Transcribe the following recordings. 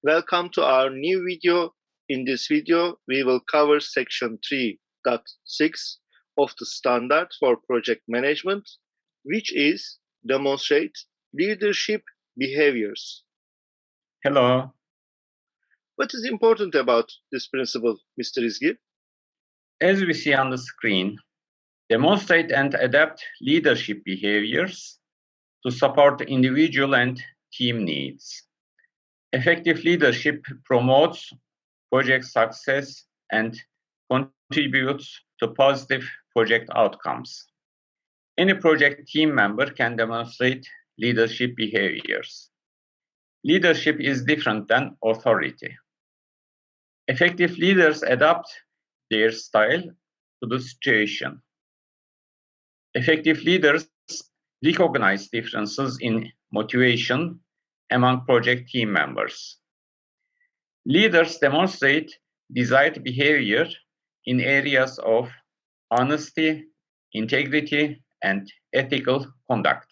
Welcome to our new video. In this video, we will cover section 3.6 of the standard for project management, which is demonstrate leadership behaviors. Hello. What is important about this principle, Mr. Izgi? As we see on the screen, demonstrate and adapt leadership behaviors to support individual and team needs. Effective leadership promotes project success and contributes to positive project outcomes. Any project team member can demonstrate leadership behaviors. Leadership is different than authority. Effective leaders adapt their style to the situation. Effective leaders recognize differences in motivation among project team members. Leaders demonstrate desired behavior in areas of honesty, integrity, and ethical conduct.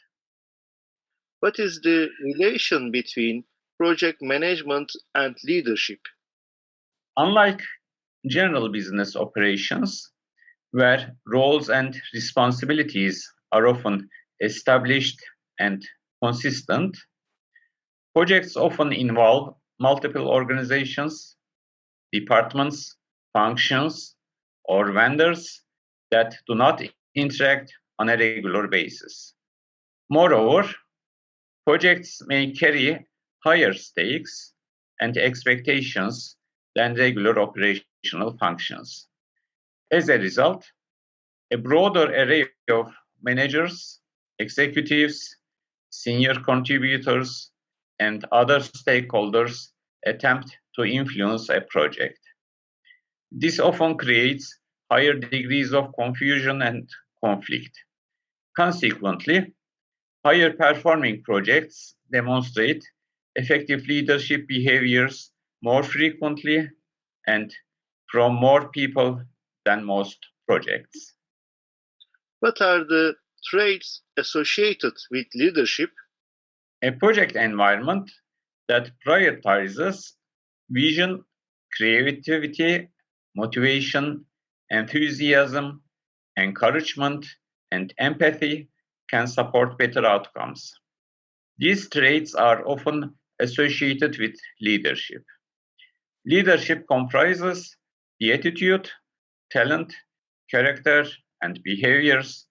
What is the relation between project management and leadership? Unlike general business operations, where roles and responsibilities are often established and consistent, projects often involve multiple organizations, departments, functions, or vendors that do not interact on a regular basis. Moreover, projects may carry higher stakes and expectations than regular operational functions. As a result, a broader array of managers, executives, senior contributors, and other stakeholders attempt to influence a project. This often creates higher degrees of confusion and conflict. Consequently, higher performing projects demonstrate effective leadership behaviors more frequently and from more people than most projects. What are the traits associated with leadership? A project environment that prioritizes vision, creativity, motivation, enthusiasm, encouragement, and empathy can support better outcomes. These traits are often associated with leadership. Leadership comprises the attitude, talent, character, and behaviors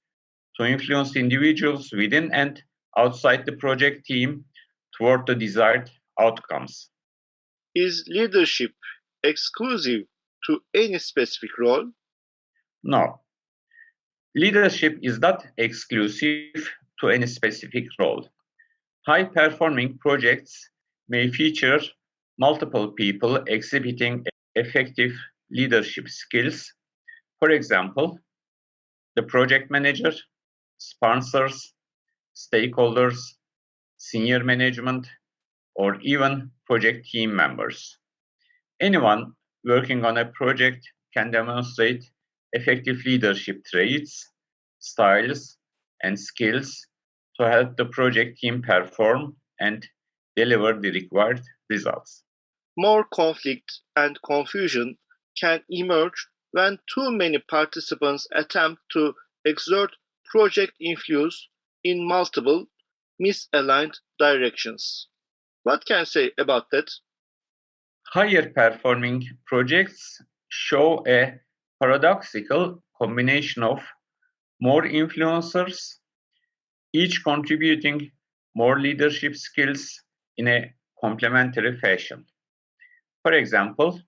to influence individuals within and outside the project team toward the desired outcomes. Is leadership exclusive to any specific role? No. Leadership is not exclusive to any specific role. High-performing projects may feature multiple people exhibiting effective leadership skills. For example, the project manager, sponsors, stakeholders, senior management, or even project team members. Anyone working on a project can demonstrate effective leadership traits, styles, and skills to help the project team perform and deliver the required results. More conflict and confusion can emerge when too many participants attempt to exert project influence in multiple misaligned directions. What can you say about that? Higher performing projects show a paradoxical combination of more influencers, each contributing more leadership skills in a complementary fashion. For example,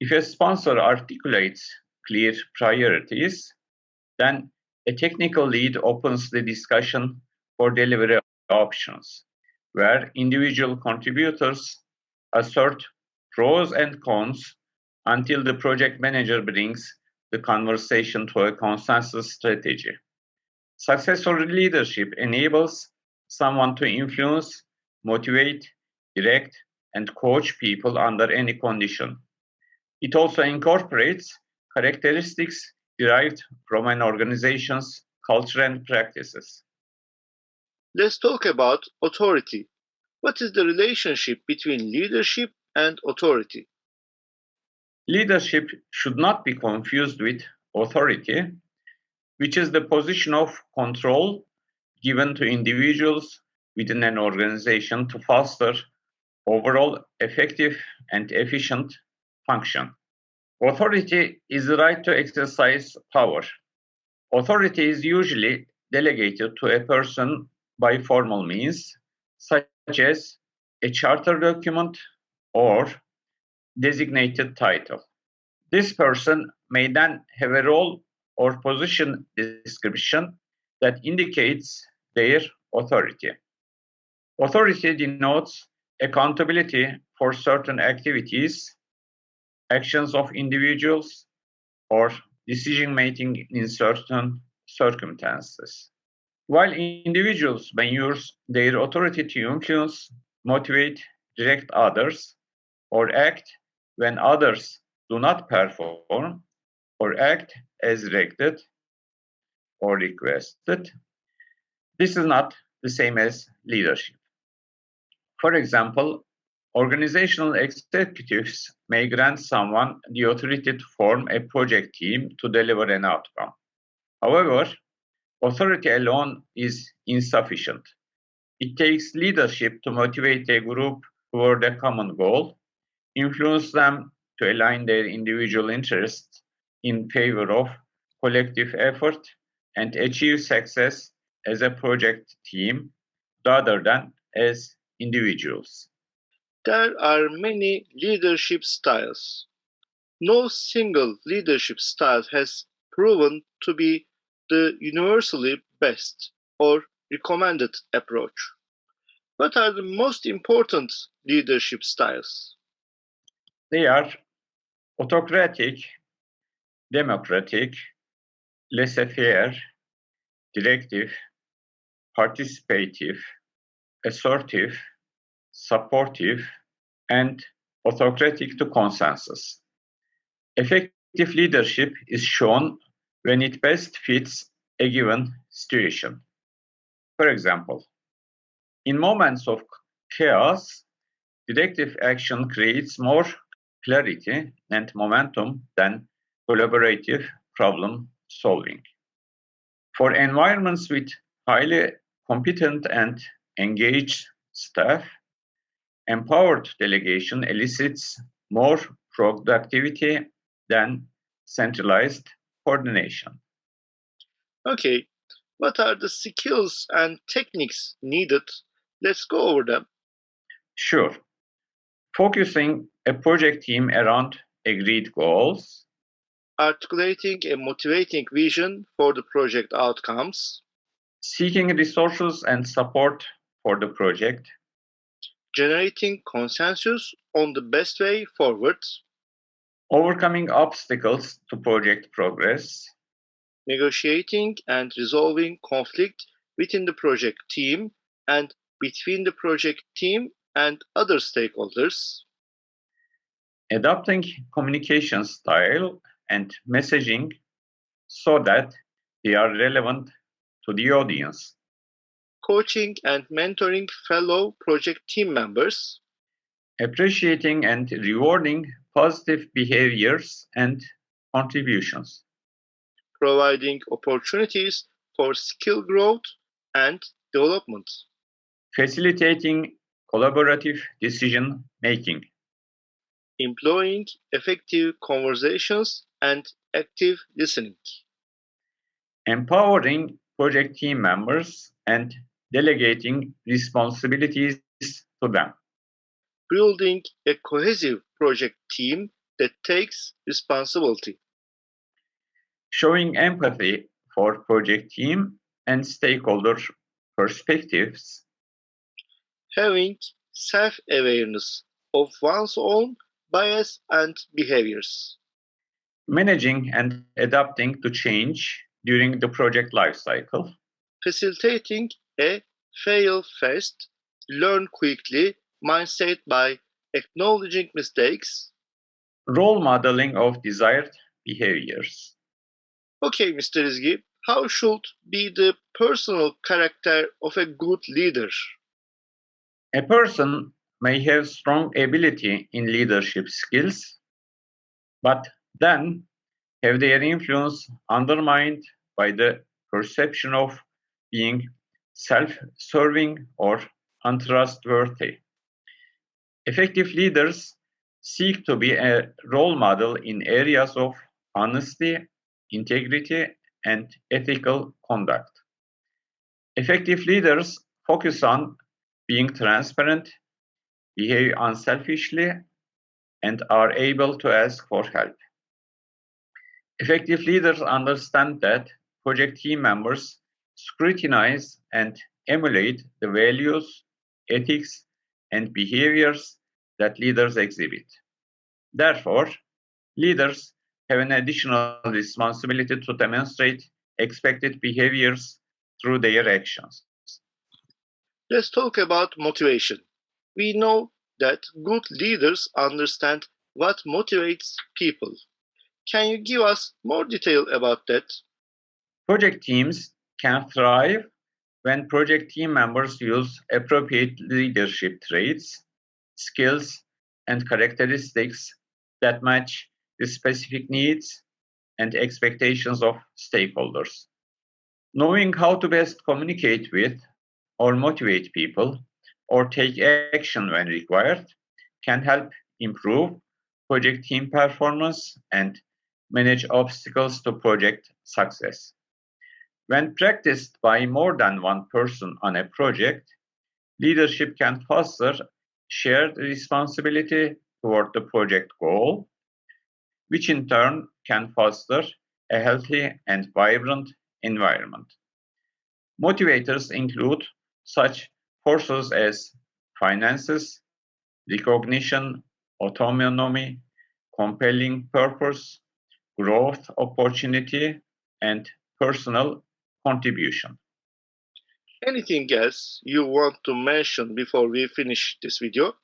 if a sponsor articulates clear priorities, then a technical lead opens the discussion for delivery options, where individual contributors assert pros and cons until the project manager brings the conversation to a consensus strategy. Successful leadership enables someone to influence, motivate, direct, and coach people under any condition. It also incorporates characteristics derived from an organization's culture and practices. Let's talk about authority. What is the relationship between leadership and authority? Leadership should not be confused with authority, which is the position of control given to individuals within an organization to foster overall effective and efficient function. Authority is the right to exercise power. Authority is usually delegated to a person by formal means, such as a charter document or designated title. This person may then have a role or position description that indicates their authority. Authority denotes accountability for certain activities, actions of individuals, or decision making in certain circumstances. While individuals may use their authority to influence, motivate, direct others, or act when others do not perform or act as directed or requested, this is not the same as leadership. For example, organizational executives may grant someone the authority to form a project team to deliver an outcome. However, authority alone is insufficient. It takes leadership to motivate a group toward a common goal, influence them to align their individual interests in favor of collective effort, and achieve success as a project team rather than as individuals. There are many leadership styles. No single leadership style has proven to be the universally best or recommended approach. What are the most important leadership styles? They are autocratic, democratic, laissez-faire, directive, participative, assertive, supportive, and autocratic to consensus. Effective leadership is shown when it best fits a given situation. For example, in moments of chaos, directive action creates more clarity and momentum than collaborative problem solving. For environments with highly competent and engaged staff, empowered delegation elicits more productivity than centralized coordination. Okay, what are the skills and techniques needed? Let's go over them. Sure, focusing a project team around agreed goals, Articulating a motivating vision for the project outcomes, seeking resources and support for the project, generating consensus on the best way forward, overcoming obstacles to project progress, negotiating and resolving conflict within the project team and between the project team and other stakeholders, adapting communication style and messaging so that they are relevant to the audience, coaching and mentoring fellow project team members, appreciating and rewarding positive behaviors and contributions, providing opportunities for skill growth and development, facilitating collaborative decision making, employing effective conversations and active listening, empowering project team members and delegating responsibilities to them, building a cohesive project team that takes responsibility, showing empathy for project team and stakeholder perspectives, having self-awareness of one's own bias and behaviors, managing and adapting to change during the project lifecycle, facilitating a fail-fast, learn-quickly mindset by acknowledging mistakes. role modeling of desired behaviors. Okay, Mr. Izgi, how should be the personal character of a good leader? A person may have strong ability in leadership skills, but then have their influence undermined by the perception of being self-serving or untrustworthy. Effective leaders seek to be a role model in areas of honesty, integrity, and ethical conduct. Effective leaders focus on being transparent, behave unselfishly, and are able to ask for help. Effective leaders understand that project team members scrutinize and emulate the values, ethics, and behaviors that leaders exhibit. Therefore, leaders have an additional responsibility to demonstrate expected behaviors through their actions. Let's talk about motivation. We know that good leaders understand what motivates people. Can you give us more detail about that? Project teams can thrive when project team members use appropriate leadership traits, skills, and characteristics that match the specific needs and expectations of stakeholders. Knowing how to best communicate with or motivate people or take action when required can help improve project team performance and manage obstacles to project success. When practiced by more than one person on a project, leadership can foster shared responsibility toward the project goal, which in turn can foster a healthy and vibrant environment. Motivators include such forces as finances, recognition, autonomy, compelling purpose, growth opportunity, and personal contribution. Anything else you want to mention before we finish this video?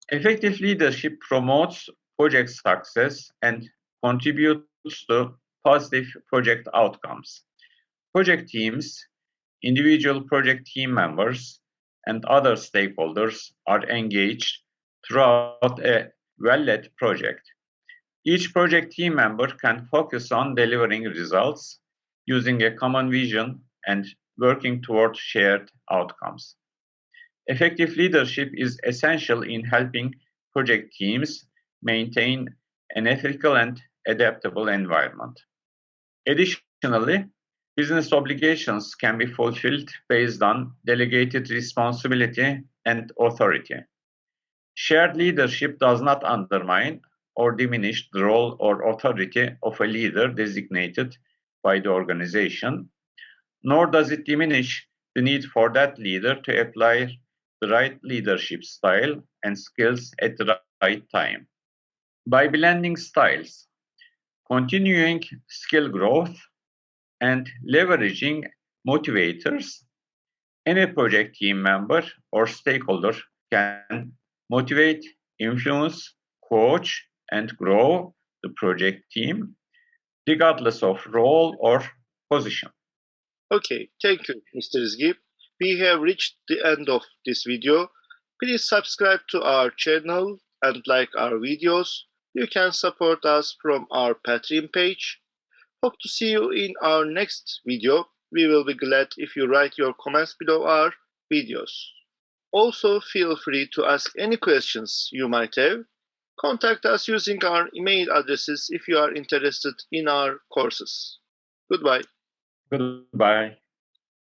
Effective leadership promotes project success and contributes to positive project outcomes. Project teams, individual project team members, and other stakeholders are engaged throughout a well-led project. Each project team member can focus on delivering results using a common vision and working toward shared outcomes. Effective leadership is essential in helping project teams maintain an ethical and adaptable environment. Additionally, business obligations can be fulfilled based on delegated responsibility and authority. Shared leadership does not undermine or diminish the role or authority of a leader designated by the organization, nor does it diminish the need for that leader to apply the right leadership style and skills at the right time. By blending styles, continuing skill growth, and leveraging motivators, any project team member or stakeholder can motivate, influence, coach, and grow the project team, regardless of role or position. Okay, thank you, Mr. Izgi. We have reached the end of this video. Please subscribe to our channel and like our videos. You can support us from our Patreon page. Hope to see you in our next video. We will be glad if you write your comments below our videos. Also, feel free to ask any questions you might have. Contact us using our email addresses if you are interested in our courses. Goodbye. Goodbye.